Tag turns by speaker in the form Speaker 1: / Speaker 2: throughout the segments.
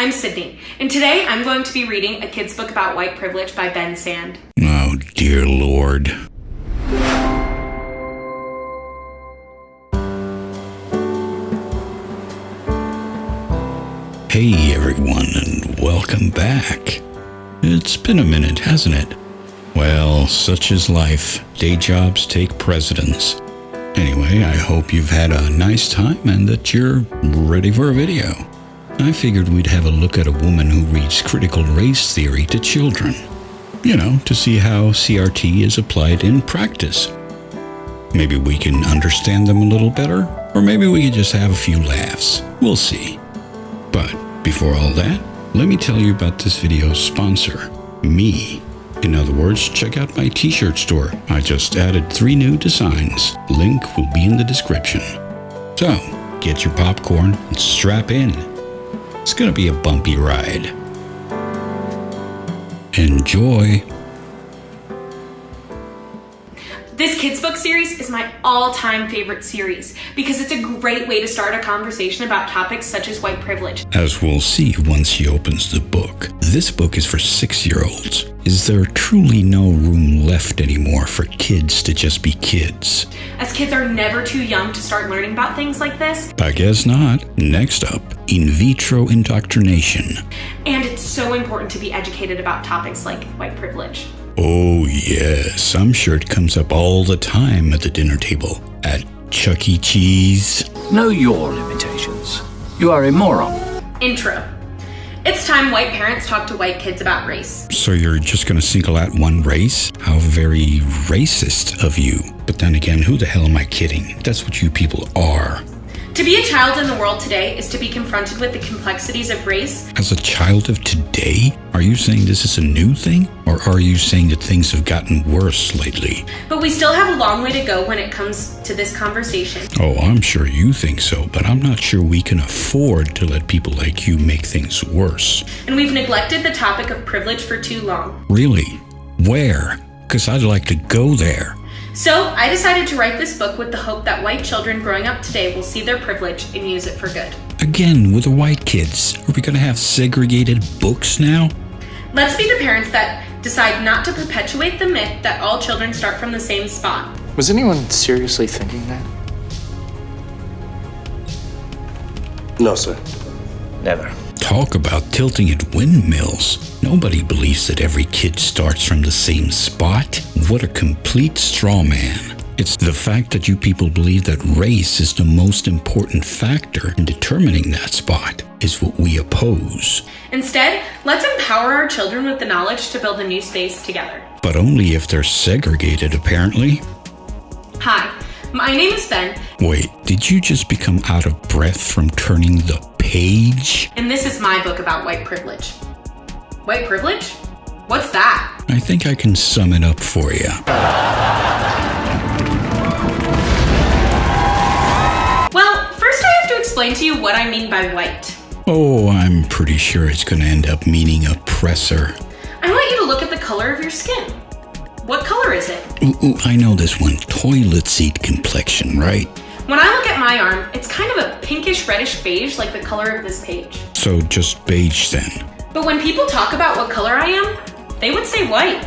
Speaker 1: I'm Sydney, and today I'm going to be reading a kid's book about white privilege by Ben Sand.
Speaker 2: Oh, dear Lord. Hey everyone, and welcome back. It's been a minute, hasn't it? Well, such is life. Day jobs take precedence. Anyway, I hope you've had a nice time and that you're ready for a video. I figured we'd have a look at a woman who reads critical race theory to children. You know, to see how CRT is applied in practice. Maybe we can understand them a little better, or maybe we can just have a few laughs. We'll see. But before all that, let me tell you about this video's sponsor, me. In other words, check out my t-shirt store. I just added 3 new designs. Link will be in the description. So, get your popcorn and strap in. It's gonna be a bumpy ride. Enjoy.
Speaker 1: This kids' book series is my all-time favorite series because it's a great way to start a conversation about topics such as white privilege.
Speaker 2: As we'll see once she opens the book, this book is for 6-year-olds. Is there truly no room left anymore for kids to just be kids?
Speaker 1: As kids are never too young to start learning about things like this.
Speaker 2: I guess not. Next up, in vitro indoctrination.
Speaker 1: And it's so important to be educated about topics like white privilege.
Speaker 2: Oh yes, I'm sure it comes up all the time at the dinner table, at Chuck E. Cheese.
Speaker 3: Know your limitations. You are a moron.
Speaker 1: Intro. It's time white parents talk to white kids about race.
Speaker 2: So you're just gonna single out one race? How very racist of you. But then again, who the hell am I kidding? That's what you people are.
Speaker 1: To be a child in the world today is to be confronted with the complexities of race.
Speaker 2: As a child of today? Are you saying this is a new thing? Or are you saying that things have gotten worse lately?
Speaker 1: But we still have a long way to go when it comes to this conversation.
Speaker 2: Oh, I'm sure you think so, but I'm not sure we can afford to let people like you make things worse.
Speaker 1: And we've neglected the topic of privilege for too long.
Speaker 2: Really? Where? 'Cause I'd like to go there.
Speaker 1: So I decided to write this book with the hope that white children growing up today will see their privilege and use it for good.
Speaker 2: Again, with the white kids. Are we gonna have segregated books now?
Speaker 1: Let's be the parents that decide not to perpetuate the myth that all children start from the same spot.
Speaker 4: Was anyone seriously thinking that?
Speaker 5: No, sir.
Speaker 4: Never.
Speaker 2: Talk about tilting at windmills. Nobody believes that every kid starts from the same spot. What a complete straw man. It's the fact that you people believe that race is the most important factor in determining that spot is what we oppose.
Speaker 1: Instead, let's empower our children with the knowledge to build a new space together.
Speaker 2: But only if they're segregated, apparently.
Speaker 1: Hi, my name is Ben.
Speaker 2: Wait, did you just become out of breath from turning the page?
Speaker 1: And this is my book about white privilege. White privilege? What's that?
Speaker 2: I think I can sum it up for you.
Speaker 1: Well, first I have to explain to you what I mean by white.
Speaker 2: Oh, I'm pretty sure it's going to end up meaning oppressor.
Speaker 1: I want you to look at the color of your skin. What color is it?
Speaker 2: Ooh, I know this one. Toilet seat complexion, right?
Speaker 1: When I look at my arm, it's kind of a pinkish reddish beige like the color of this page.
Speaker 2: So just beige then.
Speaker 1: But when people talk about what color I am, they would say white.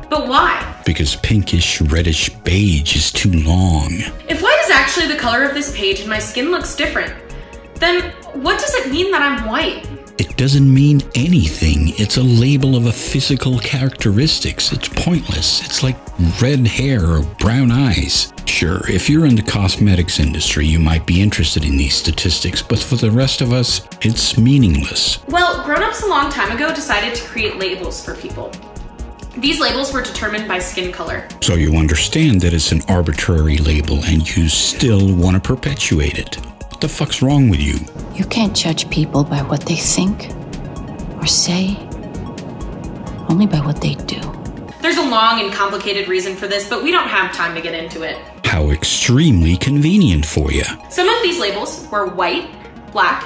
Speaker 1: But why?
Speaker 2: Because pinkish reddish beige is too long.
Speaker 1: If white is actually the color of this page and my skin looks different, then what does it mean that I'm white?
Speaker 2: It doesn't mean anything. It's a label of a physical characteristics. It's pointless. It's like red hair or brown eyes. Sure, if you're in the cosmetics industry, you might be interested in these statistics, but for the rest of us, it's meaningless.
Speaker 1: Well, grown-ups a long time ago decided to create labels for people. These labels were determined by skin color.
Speaker 2: So you understand that it's an arbitrary label and you still want to perpetuate it. What the fuck's wrong with you?
Speaker 6: You can't judge people by what they think or say, only by what they do.
Speaker 1: There's a long and complicated reason for this, but we don't have time to get into it.
Speaker 2: How extremely convenient for you.
Speaker 1: Some of these labels were white, black,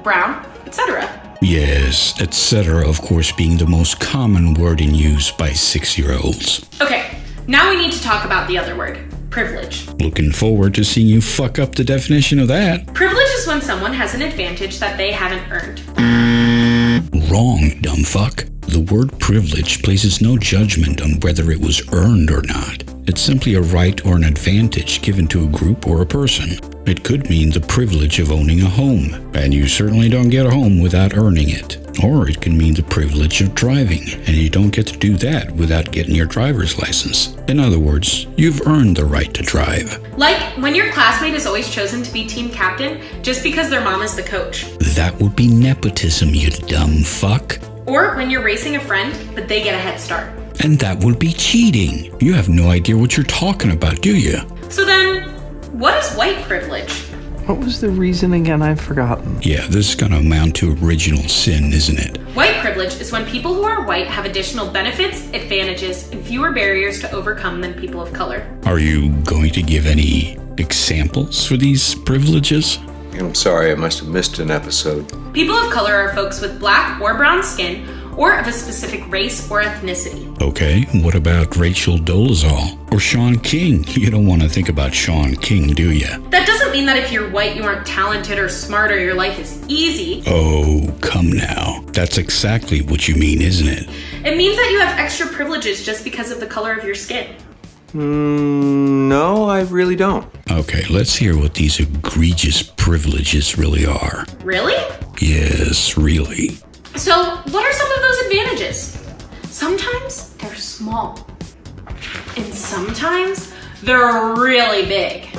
Speaker 1: brown, etc.
Speaker 2: Yes, etc. of course being the most common word in use by 6-year-olds.
Speaker 1: Okay, now we need to talk about the other word, privilege.
Speaker 2: Looking forward to seeing you fuck up the definition of that.
Speaker 1: Privilege is when someone has an advantage that they haven't earned.
Speaker 2: Wrong, dumb fuck. The word privilege places no judgment on whether it was earned or not. It's simply a right or an advantage given to a group or a person. It could mean the privilege of owning a home, and you certainly don't get a home without earning it. Or it can mean the privilege of driving, and you don't get to do that without getting your driver's license. In other words, you've earned the right to drive.
Speaker 1: Like when your classmate is always chosen to be team captain just because their mom is the coach.
Speaker 2: That would be nepotism, you dumb fuck.
Speaker 1: Or when you're racing a friend, but they get a head start.
Speaker 2: And that would be cheating. You have no idea what you're talking about, do you?
Speaker 1: So then, what is white privilege?
Speaker 4: What was the reason again? I've forgotten.
Speaker 2: Yeah, this is gonna amount to original sin, isn't it?
Speaker 1: White privilege is when people who are white have additional benefits, advantages, and fewer barriers to overcome than people of color.
Speaker 2: Are you going to give any examples for these privileges?
Speaker 7: I'm sorry, I must have missed an episode.
Speaker 1: People of color are folks with black or brown skin, or of a specific race or ethnicity.
Speaker 2: Okay, what about Rachel Dolezal? Or Sean King? You don't want to think about Sean King, do you?
Speaker 1: That doesn't mean that if you're white you aren't talented or smart or your life is easy.
Speaker 2: Oh, come now. That's exactly what you mean, isn't it?
Speaker 1: It means that you have extra privileges just because of the color of your skin.
Speaker 7: No, I really don't.
Speaker 2: Okay, let's hear what these egregious privileges really are.
Speaker 1: Really?
Speaker 2: Yes, really.
Speaker 1: So, what are some of those advantages? Sometimes they're small. And sometimes they're really big.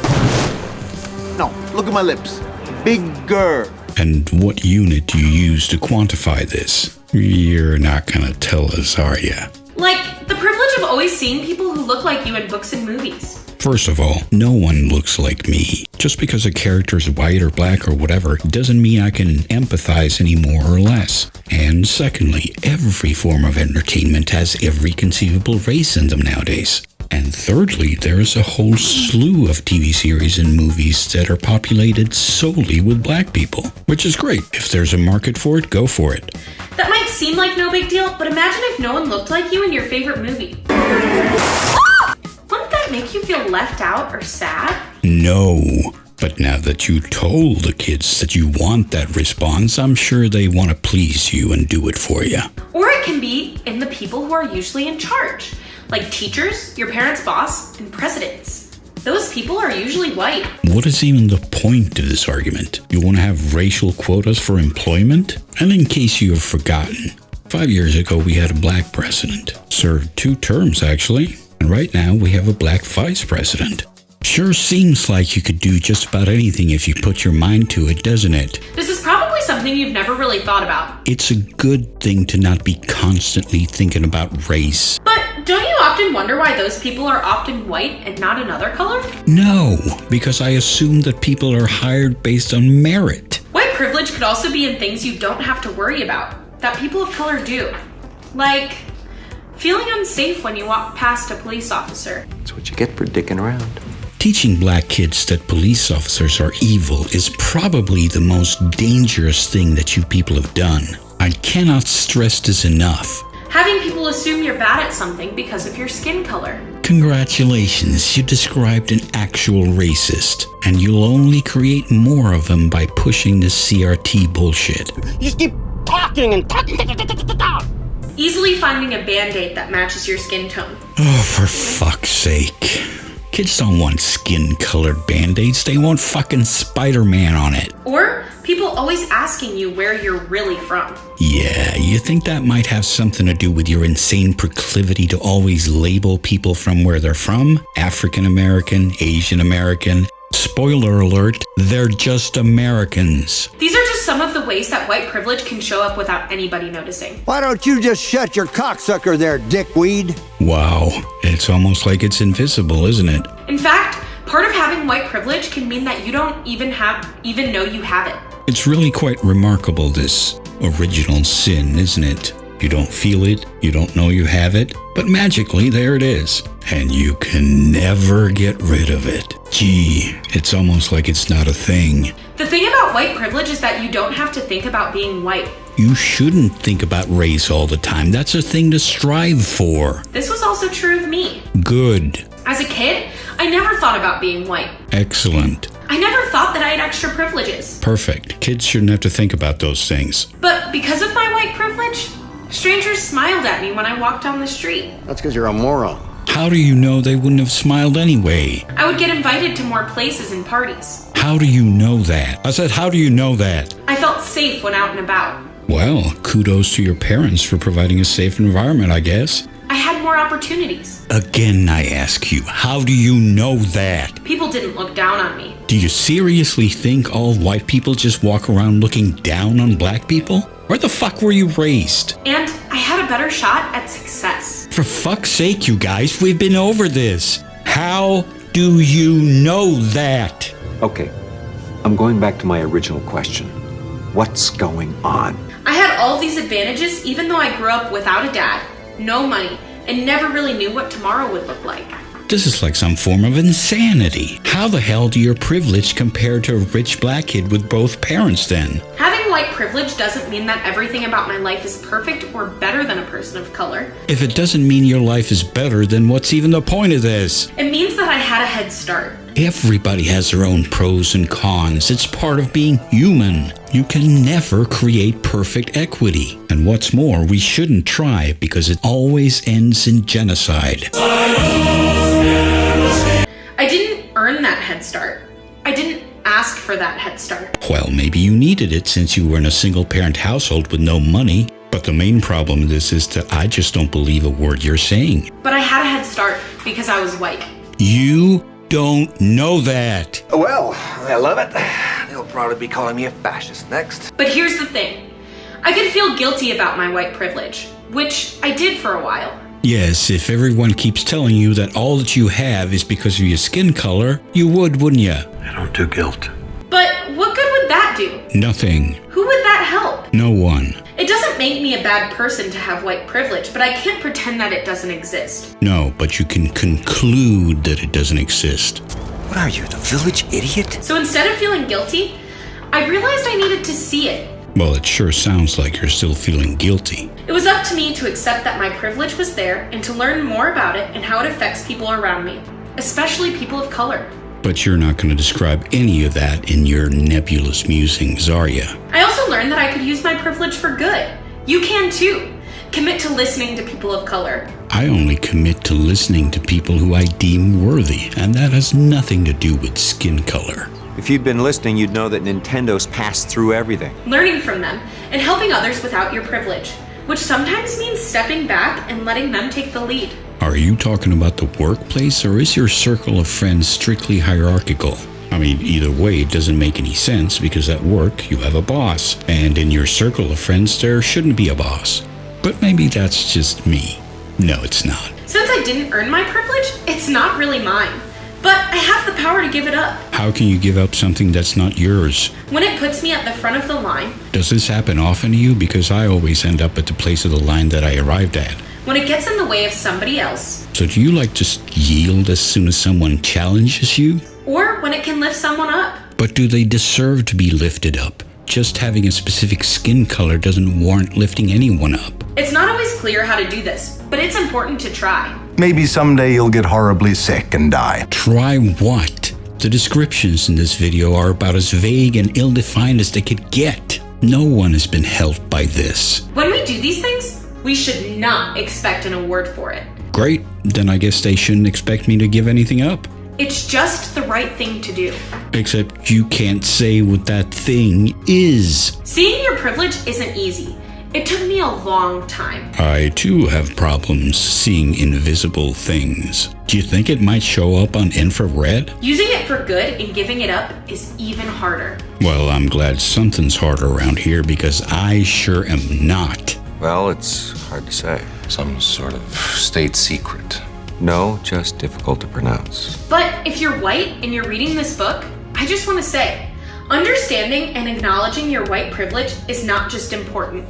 Speaker 8: No, look at my lips. Bigger.
Speaker 2: And what unit do you use to quantify this? You're not gonna tell us, are you?
Speaker 1: Like, the privilege of always seeing people who look like you in books and movies.
Speaker 2: First of all, no one looks like me. Just because a character is white or black or whatever doesn't mean I can empathize any more or less. And secondly, every form of entertainment has every conceivable race in them nowadays. And thirdly, there is a whole slew of TV series and movies that are populated solely with black people, which is great. If there's a market for it, go for it.
Speaker 1: That might seem like no big deal, but imagine if no one looked like you in your favorite movie. Wouldn't that make you feel left out or sad?
Speaker 2: No. But now that you told the kids that you want that response, I'm sure they want to please you and do it for you.
Speaker 1: Or it can be in the people who are usually in charge, like teachers, your parents' boss, and presidents. Those people are usually white.
Speaker 2: What is even the point of this argument? You want to have racial quotas for employment? And in case you have forgotten, 5 years ago we had a black president. Served 2 terms, actually. And right now we have a black vice president. Sure seems like you could do just about anything if you put your mind to it, doesn't it?
Speaker 1: This is probably something you've never really thought about.
Speaker 2: It's a good thing to not be constantly thinking about race.
Speaker 1: But don't you often wonder why those people are often white and not another color?
Speaker 2: No, because I assume that people are hired based on merit.
Speaker 1: White privilege could also be in things you don't have to worry about, that people of color do. Like feeling unsafe when you walk past a police officer.
Speaker 7: That's what you get for dicking around.
Speaker 2: Teaching black kids that police officers are evil is probably the most dangerous thing that you people have done. I cannot stress this enough.
Speaker 1: Having people assume you're bad at something because of your skin color.
Speaker 2: Congratulations, you described an actual racist, and you'll only create more of them by pushing this CRT bullshit.
Speaker 8: You just keep talking and talking.
Speaker 1: Easily finding a band-aid that matches your skin tone.
Speaker 2: Oh, for fuck's sake. Kids don't want skin-colored band-aids, they want fucking Spider-Man on it.
Speaker 1: Or people always asking you where you're really from.
Speaker 2: Yeah, you think that might have something to do with your insane proclivity to always label people from where they're from? African American, Asian American. Spoiler alert, they're just Americans.
Speaker 1: These are just some of the ways that white privilege can show up without anybody noticing.
Speaker 8: Why don't you just shut your cocksucker there, dickweed?
Speaker 2: Wow, it's almost like it's invisible, isn't it?
Speaker 1: In fact, part of having white privilege can mean that you don't even know you have it.
Speaker 2: It's really quite remarkable, this original sin, isn't it? You don't feel it, you don't know you have it, but magically there it is. And you can never get rid of it. Gee, it's almost like it's not a thing.
Speaker 1: The thing about white privilege is that you don't have to think about being white.
Speaker 2: You shouldn't think about race all the time. That's a thing to strive for.
Speaker 1: This was also true of me.
Speaker 2: Good.
Speaker 1: As a kid, I never thought about being white.
Speaker 2: Excellent.
Speaker 1: I never thought that I had extra privileges.
Speaker 2: Perfect. Kids shouldn't have to think about those things.
Speaker 1: But because of my white Strangers smiled at me when I walked down the street.
Speaker 8: That's because you're a moron.
Speaker 2: How do you know they wouldn't have smiled anyway?
Speaker 1: I would get invited to more places and parties.
Speaker 2: How do you know that? I said, how do you know that?
Speaker 1: I felt safe when out and about.
Speaker 2: Well, kudos to your parents for providing a safe environment, I guess.
Speaker 1: I had more opportunities.
Speaker 2: Again, I ask you, how do you know that?
Speaker 1: People didn't look down on me.
Speaker 2: Do you seriously think all white people just walk around looking down on black people? Where the fuck were you raised?
Speaker 1: And I had a better shot at success.
Speaker 2: For fuck's sake, you guys, we've been over this. How do you know that?
Speaker 7: Okay, I'm going back to my original question. What's going on?
Speaker 1: I had all these advantages even though I grew up without a dad, no money, and never really knew what tomorrow would look like.
Speaker 2: This is like some form of insanity. How the hell do your privilege compare to a rich black kid with both parents then?
Speaker 1: Having white privilege doesn't mean that everything about my life is perfect or better than a person of color.
Speaker 2: If it doesn't mean your life is better, then what's even the point of this?
Speaker 1: It means that I had a head start.
Speaker 2: Everybody has their own pros and cons. It's part of being human. You can never create perfect equity. And what's more, we shouldn't try because it always ends in genocide.
Speaker 1: I didn't earn that head start. I didn't ask for that head start.
Speaker 2: Well, maybe you needed it since you were in a single-parent household with no money. But the main problem with this is that I just don't believe a word you're saying.
Speaker 1: But I had a head start because I was white.
Speaker 2: You don't know that.
Speaker 9: Well, I love it. They'll probably be calling me a fascist next.
Speaker 1: But here's the thing. I could feel guilty about my white privilege, which I did for a while.
Speaker 2: Yes, if everyone keeps telling you that all that you have is because of your skin color, you would, wouldn't you?
Speaker 5: I don't do guilt.
Speaker 1: But what good would that do?
Speaker 2: Nothing.
Speaker 1: Who would that help?
Speaker 2: No one.
Speaker 1: It doesn't make me a bad person to have white privilege, but I can't pretend that it doesn't exist.
Speaker 2: No, but you can conclude that it doesn't exist.
Speaker 9: What are you, the village idiot?
Speaker 1: So instead of feeling guilty, I realized I needed to see it.
Speaker 2: Well, it sure sounds like you're still feeling guilty.
Speaker 1: It was up to me to accept that my privilege was there and to learn more about it and how it affects people around me, especially people of color.
Speaker 2: But you're not going to describe any of that in your nebulous musings, are you?
Speaker 1: I also learned that I could use my privilege for good. You can too. Commit to listening to people of color.
Speaker 2: I only commit to listening to people who I deem worthy, and that has nothing to do with skin color.
Speaker 7: If you'd been listening, you'd know that Nintendo's passed through everything.
Speaker 1: Learning from them and helping others without your privilege, which sometimes means stepping back and letting them take the lead.
Speaker 2: Are you talking about the workplace, or is your circle of friends strictly hierarchical? I mean, either way, it doesn't make any sense because at work you have a boss, and in your circle of friends there shouldn't be a boss. But maybe that's just me. No, it's not.
Speaker 1: Since I didn't earn my privilege, it's not really mine. But I have the power to give it up.
Speaker 2: How can you give up something that's not yours?
Speaker 1: When it puts me at the front of the line.
Speaker 2: Does this happen often to you? Because I always end up at the place of the line that I arrived at.
Speaker 1: When it gets in the way of somebody else.
Speaker 2: So do you just yield as soon as someone challenges you?
Speaker 1: Or when it can lift someone up.
Speaker 2: But do they deserve to be lifted up? Just having a specific skin color doesn't warrant lifting anyone up.
Speaker 1: It's not always clear how to do this, but it's important to try.
Speaker 10: Maybe someday you'll get horribly sick and die.
Speaker 2: Try what? The descriptions in this video are about as vague and ill-defined as they could get. No one has been helped by this.
Speaker 1: When we do these things, we should not expect an award for it.
Speaker 2: Great, then I guess they shouldn't expect me to give anything up.
Speaker 1: It's just the right thing to do.
Speaker 2: Except you can't say what that thing is.
Speaker 1: Seeing your privilege isn't easy. It took me a long time.
Speaker 2: I too have problems seeing invisible things. Do you think it might show up on infrared?
Speaker 1: Using it for good and giving it up is even harder.
Speaker 2: Well, I'm glad something's harder around here because I sure am not.
Speaker 7: Well, it's hard to say.
Speaker 5: Some sort of state secret.
Speaker 7: No, just difficult to pronounce.
Speaker 1: But if you're white and you're reading this book, I just want to say, understanding and acknowledging your white privilege is not just important.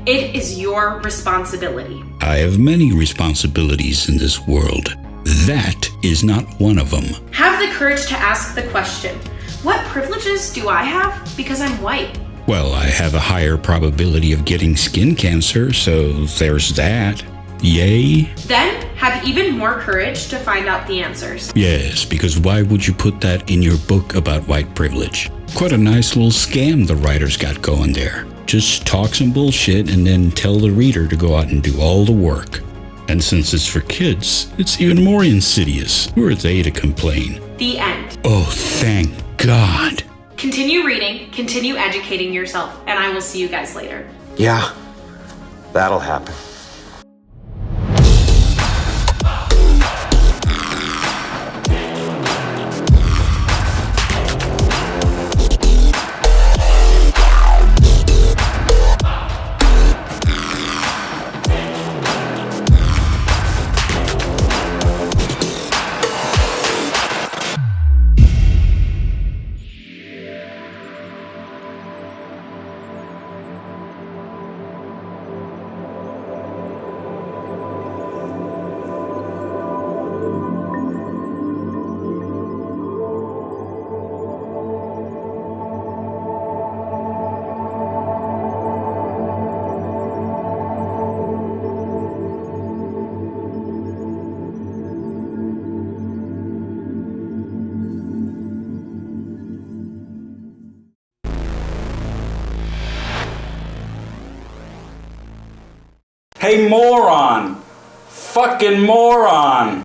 Speaker 1: It is your responsibility.
Speaker 2: I have many responsibilities in this world. That is not one of them.
Speaker 1: Have the courage to ask the question, what privileges do I have because I'm white?
Speaker 2: Well, I have a higher probability of getting skin cancer, so there's that. Yay?
Speaker 1: Then have even more courage to find out the answers.
Speaker 2: Yes, because why would you put that in your book about white privilege? Quite a nice little scam the writers got going there. Just talk some bullshit and then tell the reader to go out and do all the work. And since it's for kids, it's even more insidious. Who are they to complain?
Speaker 1: The end.
Speaker 2: Oh, thank God.
Speaker 1: Continue reading, continue educating yourself, and I will see you guys later.
Speaker 7: Yeah, that'll happen.
Speaker 11: Hey, moron! Fucking moron!